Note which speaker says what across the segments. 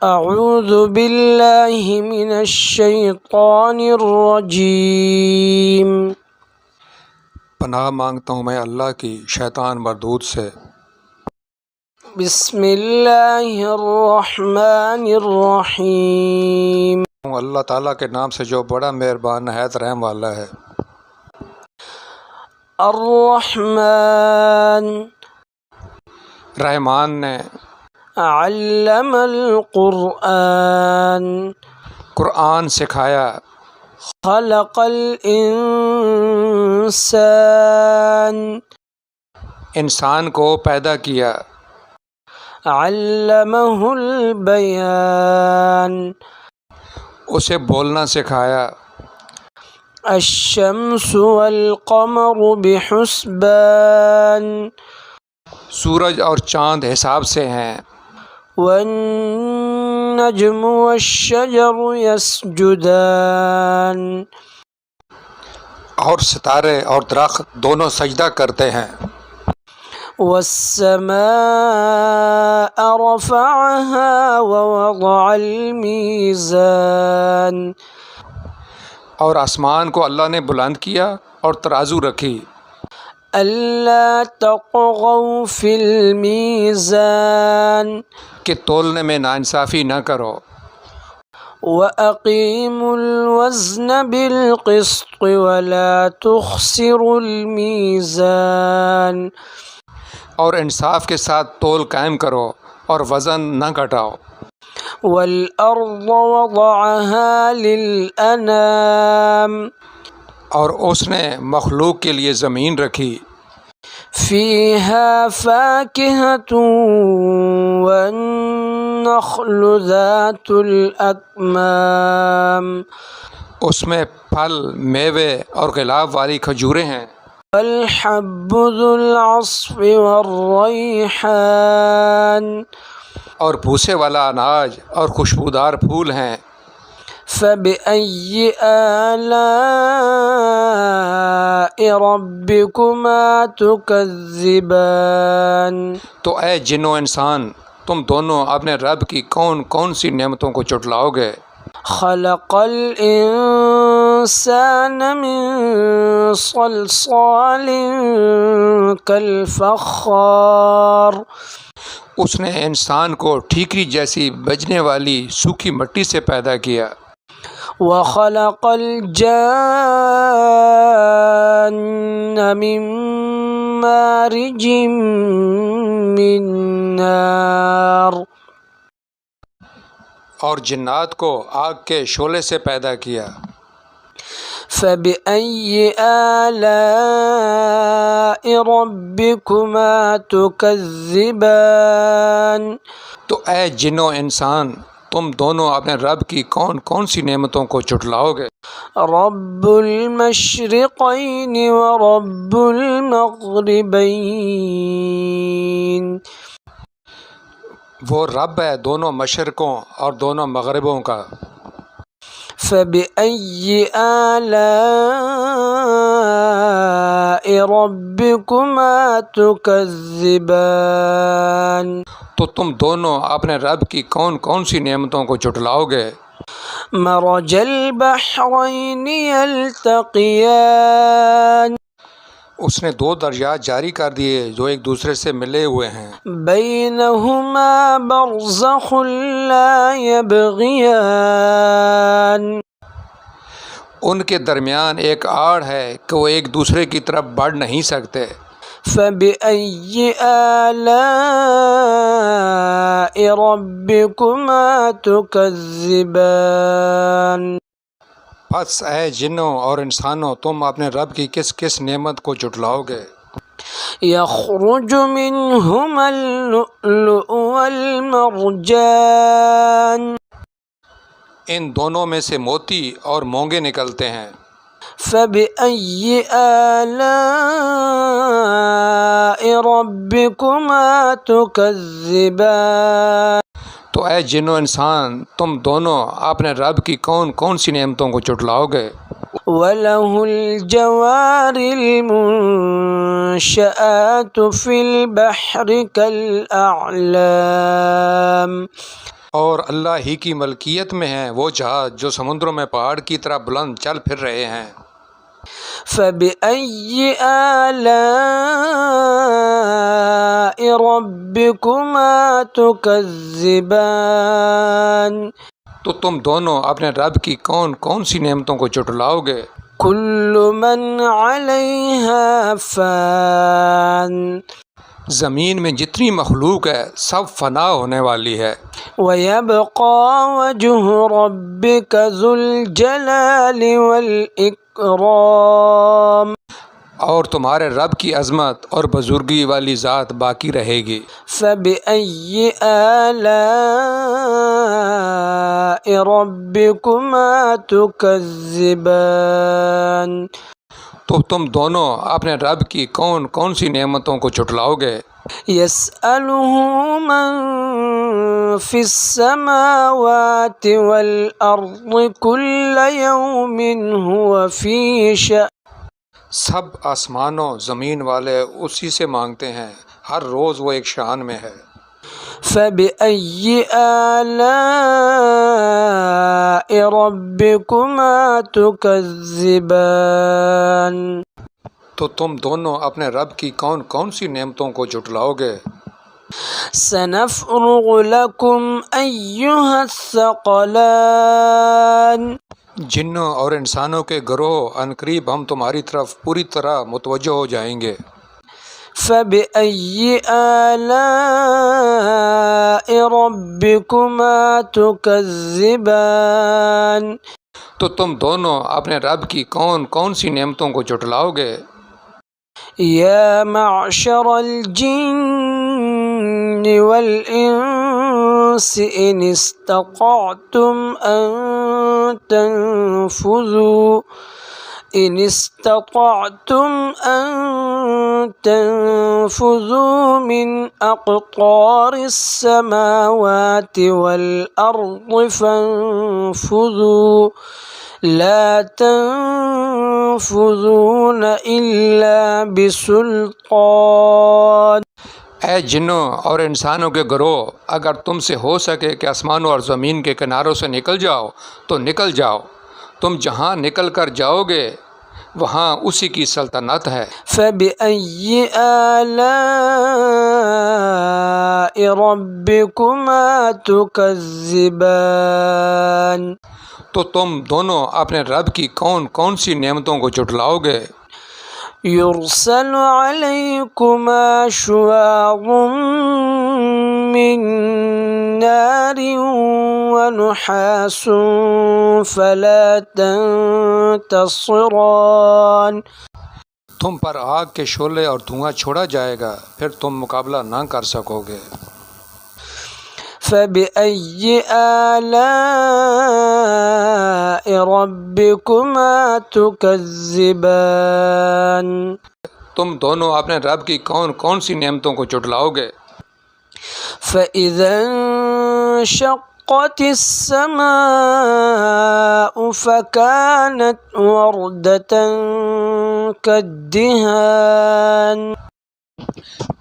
Speaker 1: اعوذ باللہ من الشیطان الرجیم۔
Speaker 2: پناہ مانگتا ہوں میں اللہ کی شیطان مردود سے۔
Speaker 1: بسم اللہ الرحمن الرحیم۔
Speaker 2: اللہ تعالیٰ کے نام سے جو بڑا مہربان نہایت رحم والا ہے۔
Speaker 1: الرحمن
Speaker 2: رحمان نے
Speaker 1: علم القرآن
Speaker 2: قرآن سکھایا۔
Speaker 1: خلق الانسان
Speaker 2: انسان کو پیدا کیا۔
Speaker 1: علمہ البیان
Speaker 2: اسے بولنا سکھایا۔
Speaker 1: الشمس والقمر بحسبان
Speaker 2: سورج اور چاند حساب سے ہیں۔
Speaker 1: والنجم والشجر يسجدان
Speaker 2: اور ستارے اور درخت دونوں سجدہ کرتے ہیں۔
Speaker 1: والسماء رفعها ووضع الميزان
Speaker 2: اور آسمان کو اللہ نے بلند کیا اور ترازو رکھی۔
Speaker 1: ألا تطغوا في الميزان
Speaker 2: کہ تولنے میں ناانصافی نہ کرو۔
Speaker 1: وأقيموا الوزن بالقسط ولا تخسروا الميزان
Speaker 2: اور انصاف کے ساتھ تول قائم کرو اور وزن نہ گھٹاؤ۔
Speaker 1: والأرض وضعها للأنام
Speaker 2: اور اس نے مخلوق کے لیے زمین رکھی۔
Speaker 1: فيها فاكهة والنخل ذات الأكمام
Speaker 2: اس میں پھل، میوے اور غلاف والی کھجوریں ہیں۔
Speaker 1: والحب ذو العصف والریحان
Speaker 2: اور بھوسے والا اناج اور خوشبودار پھول ہیں۔
Speaker 1: فبأي آلاء ربكما تكذبان
Speaker 2: تو اے جن و انسان، تم دونوں اپنے رب کی کون کون سی نعمتوں کو جھٹلاؤ گے؟
Speaker 1: خلق الانسان من صلصال كالفخار
Speaker 2: اس نے انسان کو ٹھیکری جیسی بجنے والی سوکھی مٹی سے پیدا کیا۔
Speaker 1: وخلق الجان من مارج من نار
Speaker 2: اور جنات کو آگ کے شعلے سے پیدا کیا۔
Speaker 1: فبأي آلاء ربكما تكذبان
Speaker 2: تو اے جن و انسان، تم دونوں اپنے رب کی کون کون سی نعمتوں کو جھٹلاؤ گے؟
Speaker 1: رب المشرقين ورب المغربين
Speaker 2: وہ رب ہے دونوں مشرقوں اور دونوں مغربوں کا۔
Speaker 1: فبأي آلاء ربكما تكذبان
Speaker 2: تو تم دونوں اپنے رب کی کون کون سی نعمتوں کو جھٹلاؤ گے؟
Speaker 1: مرج البحرين يلتقيان
Speaker 2: اس نے دو دریاء جاری کر دیے جو ایک دوسرے سے ملے ہوئے ہیں۔
Speaker 1: بينهما برزخ لا يبغيان
Speaker 2: ان کے درمیان ایک آڑ ہے کہ وہ ایک دوسرے کی طرف بڑھ نہیں سکتے۔
Speaker 1: فبأي آلاء ربكما تكذبان
Speaker 2: پس اے جنوں اور انسانوں، تم اپنے رب کی کس کس نعمت کو جھٹلاؤ گے؟
Speaker 1: يخرج منهما اللؤلؤ والمرجان
Speaker 2: ان دونوں میں سے موتی اور مونگے نکلتے ہیں۔
Speaker 1: فبأي آلاء ربكما تكذبان
Speaker 2: تو اے جن و انسان، تم دونوں اپنے رب کی کون کون سی نعمتوں کو جھٹلاؤ گے؟
Speaker 1: وله الجوار المنشآت في البحر كالأعلام
Speaker 2: اور اللہ ہی کی ملکیت میں ہیں وہ جہاز جو سمندروں میں پہاڑ کی طرح بلند چل پھر رہے ہیں۔
Speaker 1: فبأي آلاء ربكما تكذبان
Speaker 2: تو تم دونوں اپنے رب کی کون کون سی نعمتوں کو جھٹلاؤ گے؟
Speaker 1: كل من عليها فان
Speaker 2: زمین میں جتنی مخلوق ہے سب فنا ہونے والی ہے،
Speaker 1: ويبقى وجه ربك ذو الجلال والإكرام
Speaker 2: اور تمہارے رب کی عظمت اور بزرگی والی ذات باقی رہے گی۔
Speaker 1: فبأي آلاء ربكما تكذبان
Speaker 2: تو تم دونوں اپنے رب کی کون کون سی نعمتوں کو جھٹلاؤ گے؟
Speaker 1: يسأله من في السماوات والأرض كل يوم هو في شأن
Speaker 2: سب آسمانوں زمین والے اسی سے مانگتے ہیں، ہر روز وہ ایک شان میں ہے۔
Speaker 1: فبأي آلاء ربكما تكذبان
Speaker 2: تو تم دونوں اپنے رب کی کون کون سی نعمتوں کو جھٹلاؤ گے؟
Speaker 1: سنفرغ لكم أيها الثقلان
Speaker 2: جنوں اور انسانوں کے گروہ عنقریب ہم تمہاری طرف پوری طرح متوجہ ہو جائیں گے۔
Speaker 1: فبأي آلاء ربكما تكذبان
Speaker 2: تو تم دونوں اپنے رب کی کون کون سی نعمتوں کو جھٹلاؤ گے؟
Speaker 1: يا معشر الجن والإنس إن استطعتم أن تنفذوا من أقطار السماوات والأرض فانفذوا لا تنفذون إلا بسلطان
Speaker 2: اے جنوں اور انسانوں کے گروہ، اگر تم سے ہو سکے کہ آسمانوں اور زمین کے کناروں سے نکل جاؤ تو نکل جاؤ، تم جہاں نکل کر جاؤ گے وہاں اسی کی سلطنت ہے۔
Speaker 1: فبأي آلاء ربكما تكذبان
Speaker 2: تو تم دونوں اپنے رب کی کون کون سی نعمتوں کو جھٹلاؤ گے؟
Speaker 1: يرسل عليكما شواظ من نار ونحاس فلا تنتصران
Speaker 2: تم پر آگ کے شعلے اور دھواں چھوڑا جائے گا، پھر تم مقابلہ نہ کر سکو گے۔
Speaker 1: فبأي آلاء ربكما تكذبان
Speaker 2: تم دونوں اپنے رب کی کون کون سی نعمتوں کو جھٹلاؤ گے؟
Speaker 1: فإذا انشقت السماء فكانت وردة كالدهان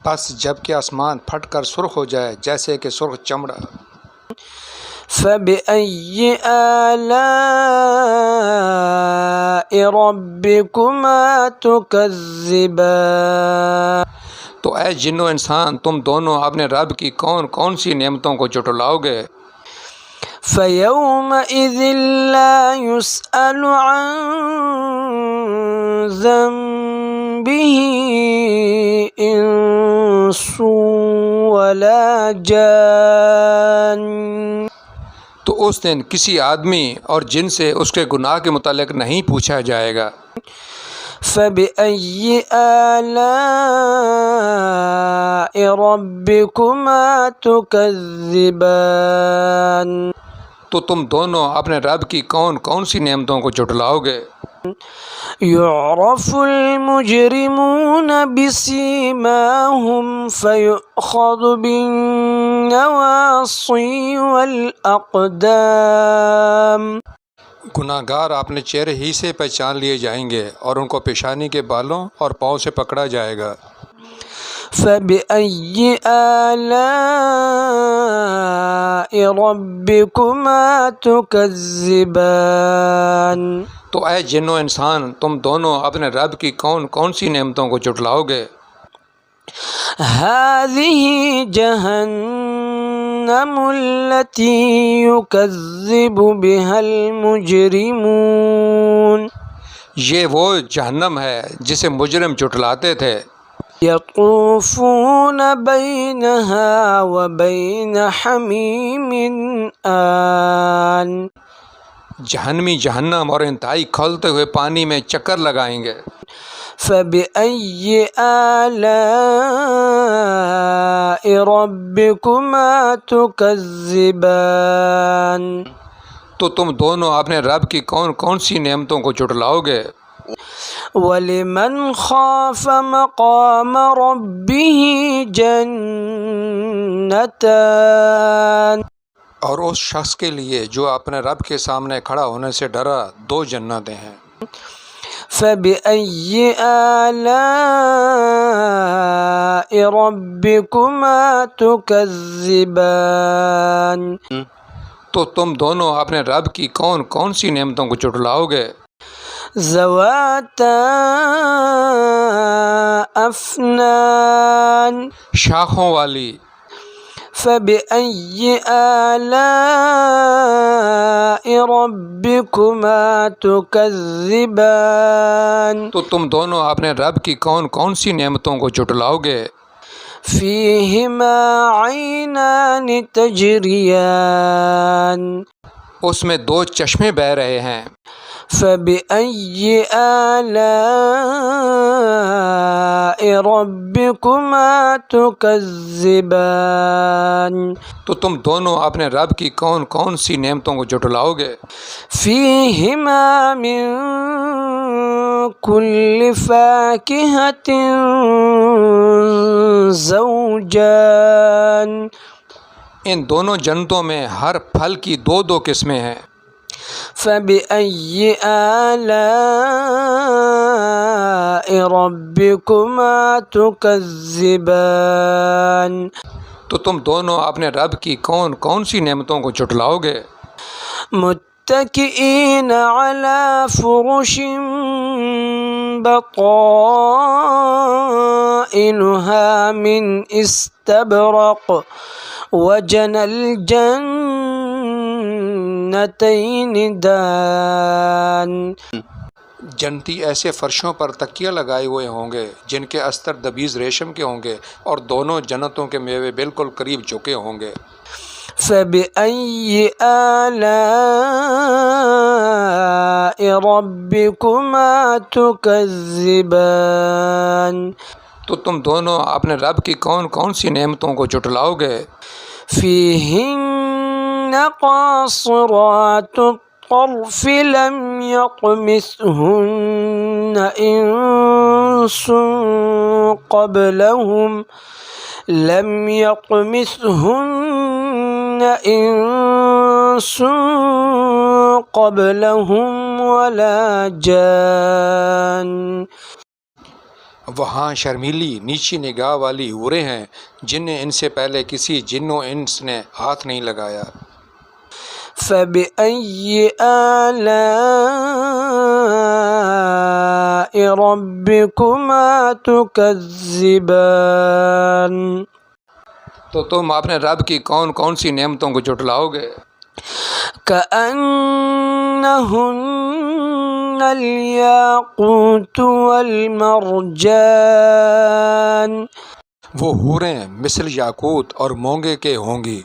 Speaker 2: بس جب کہ آسمان پھٹ کر سرخ ہو جائے جیسے کہ سرخ چمڑا۔
Speaker 1: فبأي آلاء ربكما تكذبان
Speaker 2: تو اے جنو انسان تم دونوں اپنے رب کی کون کون سی نعمتوں کو جھٹلاؤ گے؟
Speaker 1: فيومئذ لا يسأل عن ذنبه إنس ولا جان
Speaker 2: تو اس دن کسی آدمی اور جن سے اس کے گناہ کے متعلق نہیں پوچھا جائے گا۔
Speaker 1: فبأي آلاء ربكما تكذبان
Speaker 2: تو تم دونوں اپنے رب کی کون کون سی نعمتوں کو جھٹلاؤ گے؟
Speaker 1: يعرف المجرمون بسيماهم فيؤخذ بالنواصي والأقدام
Speaker 2: گناہ گار اپنے چہرے ہی سے پہچان لیے جائیں گے اور ان کو پیشانی کے بالوں اور پاؤں سے پکڑا جائے گا۔
Speaker 1: فبأي آلاء ربكما تكذبان؟
Speaker 2: تو اے جن و انسان، تم دونوں اپنے رب کی کون کون سی نعمتوں کو جھٹلاؤ گے؟
Speaker 1: هذه جهنم التي يكذب بها المجرمون،
Speaker 2: یہ وہ جہنم ہے جسے مجرم جھٹلاتے تھے۔
Speaker 1: يطوفون بينها وبين حميم آن،
Speaker 2: جہنمی جہنم اور انتہائی کھولتے ہوئے پانی میں چکر لگائیں گے۔
Speaker 1: فبأي آلاء ربكما تكذبان؟
Speaker 2: تو تم دونوں اپنے رب کی کون کون سی نعمتوں کو جھٹلاؤ گے؟
Speaker 1: وَلِمَنْ خَافَ مَقَامَ رَبِّهِ جَنَّتَانِ،
Speaker 2: اور اس شخص کے لیے جو اپنے رب کے سامنے کھڑا ہونے سے ڈرا، دو جنتیں ہیں۔
Speaker 1: فَبِأَيِّ آلَاءِ رَبِّكُمَا تُكَذِّبَانِ؟
Speaker 2: تو تم دونوں اپنے رب کی کون کون سی نعمتوں کو جھٹلاؤ گے؟
Speaker 1: ذواتا افنان،
Speaker 2: شاخوں والی۔
Speaker 1: فبأي آلاء ربكما تكذبان؟
Speaker 2: تو تم دونوں اپنے رب کی کون کون سی نعمتوں کو جھٹلاؤ گے؟
Speaker 1: فيهما عينان تجريان،
Speaker 2: اس میں دو چشمے بہہ رہے ہیں۔
Speaker 1: فبأي آلاء ربكما تكذبان؟
Speaker 2: تو تم دونوں اپنے رب کی کون کون سی نعمتوں کو جھٹلاؤ گے؟
Speaker 1: فيهما من كل فاكهة زوجان،
Speaker 2: ان دونوں جنتوں میں ہر پھل کی دو دو قسمیں ہیں۔
Speaker 1: فبأي آلاء ربكما تكذبان؟
Speaker 3: تو تم دونوں اپنے رب کی کون کون سی نعمتوں کو جھٹلاؤ گے؟
Speaker 1: متکئین علی فرش بطائنها من استبرق وجنى الجنتین دان.
Speaker 3: جنتی ایسے فرشوں پر تکیہ لگائے ہوئے ہوں گے جن کے استر دبیز ریشم کے ہوں گے اور دونوں جنتوں کے میوے بالکل قریب جھکے ہوں گے۔
Speaker 1: فَبِأَيِّ آلَاءِ رَبِّكُمَا تُكَذِّبَانِ؟
Speaker 3: تو تم دونوں اپنے رب کی کون کون سی نعمتوں کو جھٹلاؤ گے؟
Speaker 1: فِيهِنَّ قَاصِرَاتُ الطَّرْفِ لَمْ يَطْمِثْهُنَّ إِنسٌ قَبْلَهُمْ وَلَا جَانٌ.
Speaker 3: وہاں شرمیلی نیچی نگاہ والی حوریں ہیں جنہیں ان سے پہلے کسی جن و انس نے ہاتھ نہیں لگایا۔
Speaker 1: فَبِأَيِّ آلَاءِ رَبِّكُمَا تُكَذِّبَانِ؟
Speaker 3: تو تم اپنے رب کی کون کون سی نعمتوں کو جھٹلاؤ گے؟
Speaker 1: كَأَنَّهُنَّ الْيَاقُوتُ وَالْمَرْجَانُ.
Speaker 3: وہ حوریں مثل یاقوت اور مونگے کے ہوں گی۔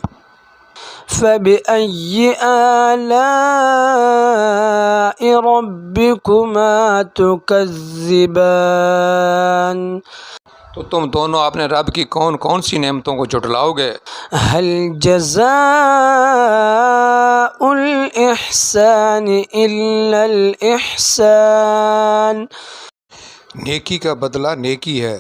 Speaker 1: فَبِأَيِّ آلَاءِ رَبِّكُمَا تُكَذِّبَانِ؟
Speaker 3: تو تم دونوں اپنے رب کی کون کون سی نعمتوں کو جھٹلاؤ گے؟
Speaker 1: هَلْ جَزَاءُ الْإِحْسَانِ إِلَّا الْإِحْسَانُ.
Speaker 3: نیکی کا بدلہ نیکی ہے۔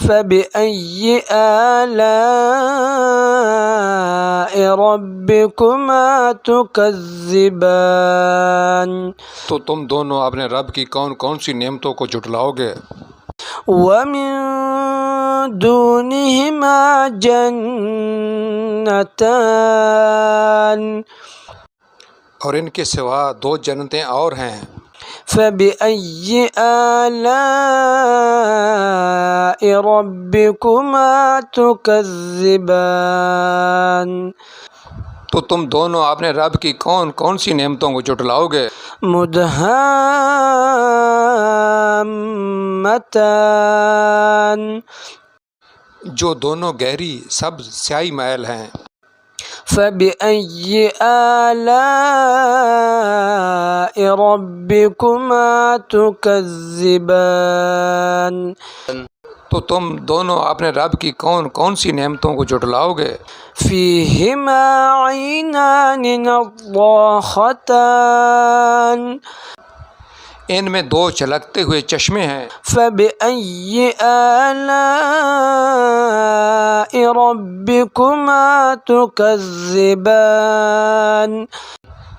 Speaker 1: فَبِأَيِّ آلَاءِ رَبِّكُمَا تُكَذِّبَانِ؟
Speaker 3: تو تم دونوں اپنے رب کی کون کون سی نعمتوں کو جھٹلاؤ گے؟
Speaker 1: ومن دونهما جنتان
Speaker 3: اور ان کے سوا دو جنتیں اور ہیں.
Speaker 1: فبأي آلاء ربكما تكذبان
Speaker 3: تو تم دونوں اپنے رب کی کون کون سی نعمتوں کو جھٹلاؤ گے؟
Speaker 1: مدہامتان
Speaker 3: جو دونوں گہری سبز سیاہی محل ہیں.
Speaker 1: فبأي آلاء ربكما تكذبان
Speaker 3: تو تم دونوں اپنے رب کی کون کون سی نعمتوں کو جھٹلاؤ گے؟
Speaker 1: فيهما عينان نضاختان
Speaker 3: ان میں دو چلکتے ہوئے چشمے ہیں.
Speaker 1: فبأي آلاء ربكما تكذبان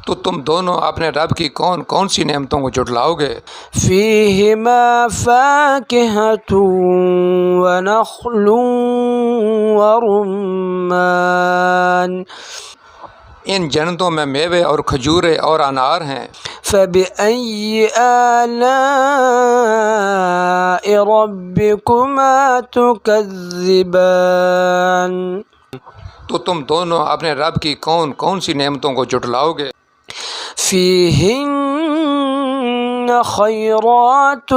Speaker 3: تو تم دونوں اپنے رب کی کون کون سی نعمتوں کو جھٹلاؤ گے؟
Speaker 1: فيهما فاكهة ونخل ورمان
Speaker 3: ان جنتوں میں میوے اور کھجورے اور انار ہیں.
Speaker 1: فبأي آلاء ربكما تكذبان
Speaker 3: تو تم دونوں اپنے رب کی کون کون سی نعمتوں کو جھٹلاؤ گے؟
Speaker 1: فيهن خيرات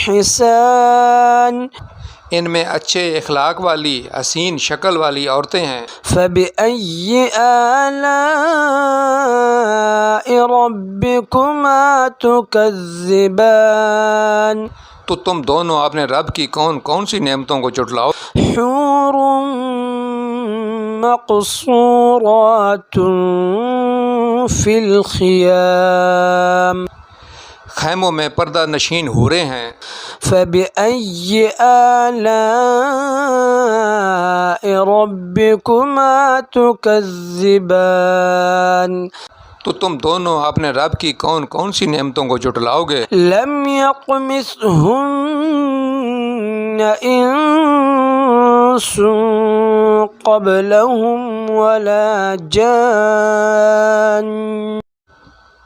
Speaker 1: حسان
Speaker 3: ان میں اچھے اخلاق والی حسین شکل والی عورتیں ہیں.
Speaker 1: فبأي آلاء ربكما تكذبان
Speaker 3: تو تم دونوں اپنے رب کی کون کون سی نعمتوں کو جھٹلاؤ؟
Speaker 1: حور مقصورات في الخيام
Speaker 3: خیموں میں پردہ نشین حوریں ہیں.
Speaker 1: فبأي آلاء ربكما تكذبان
Speaker 3: تو تم دونوں اپنے رب کی کون کون سی نعمتوں کو جھٹلاؤ گے؟
Speaker 1: لم يطمثهن إنس قبلهم ولا جان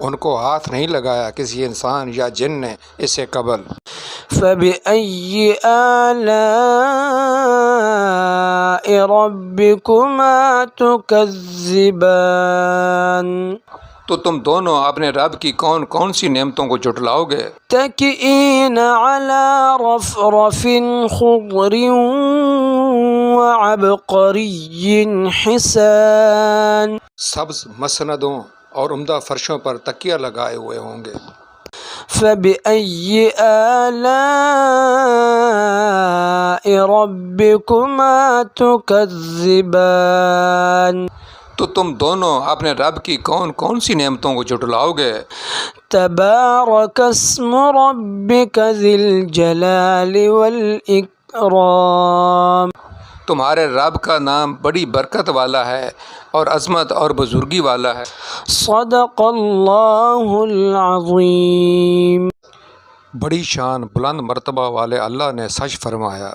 Speaker 3: ان کو ہاتھ نہیں لگایا کسی انسان یا جن نے اس سے قبل.
Speaker 1: فبأي آلاء ربكما تكذبان
Speaker 3: تو تم دونوں اپنے رب کی کون کون سی نعمتوں کو جھٹلاؤ گے؟
Speaker 1: متكئين على رفرف خضر وعبقري حسان
Speaker 3: سبز مسندوں اور عمدہ فرشوں پر تکیہ لگائے ہوئے ہوں گے.
Speaker 1: فبأي آلاء ربكما تكذبان
Speaker 3: تو تم دونوں اپنے رب کی کون کون سی نعمتوں کو جھٹلاؤ گے؟
Speaker 1: تبارك اسم ربك ذي الجلال والإكرام
Speaker 3: تمہارے رب کا نام بڑی برکت والا ہے اور عظمت اور بزرگی والا ہے.
Speaker 1: صدق اللہ العظیم
Speaker 3: بڑی شان بلند مرتبہ والے اللہ نے سچ فرمایا.